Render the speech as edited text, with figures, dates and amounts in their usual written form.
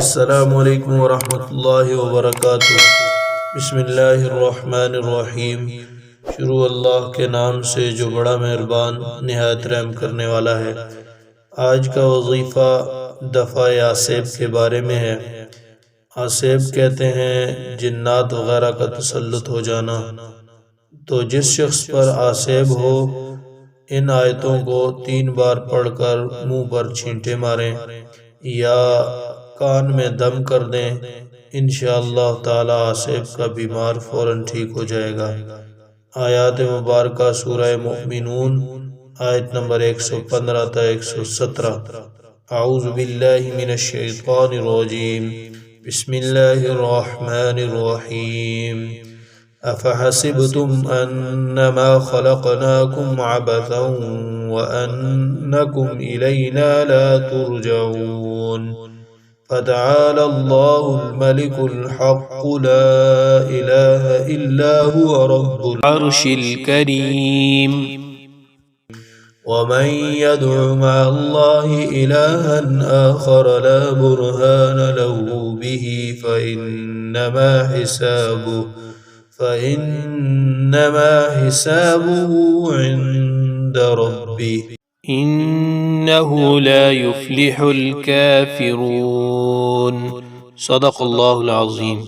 السلام علیکم ورحمۃ اللہ وبرکاتہ۔ بسم اللہ الرحمن الرحیم۔ شروع اللہ کے نام سے جو بڑا مہربان نہایت رحم کرنے والا ہے۔ آج کا وظیفہ دفع عصیب کے بارے میں ہے۔ عصیب کہتے ہیں جنات وغیرہ کا تسلط ہو جانا۔ تو جس شخص پر عصیب ہو ان آیتوں کو 3 بار پڑھ کر منہ پر چھینٹے ماریں یا کان میں دم کر دیں، انشاءاللہ تعالی عصیب کا بیمار فوراً ٹھیک ہو جائے گا۔ آیات مبارکہ سورہ مومنون آیت نمبر 115 تا 117۔ اعوذ باللہ من الشیطان الرجیم، بسم اللہ الرحمن الرحیم۔ افحسبتم انما خلقناکم عبثا وانکم الینا لا ترجعون۔ فتعالى الله الملك الحق لا إله إلا هو رب العرش الكريم۔ ومن يدع مع الله إلها آخر لا برهان له به فإنما حسابه عند ربه إنه لا يفلح الكافرون۔ صدق اللہ العظیم۔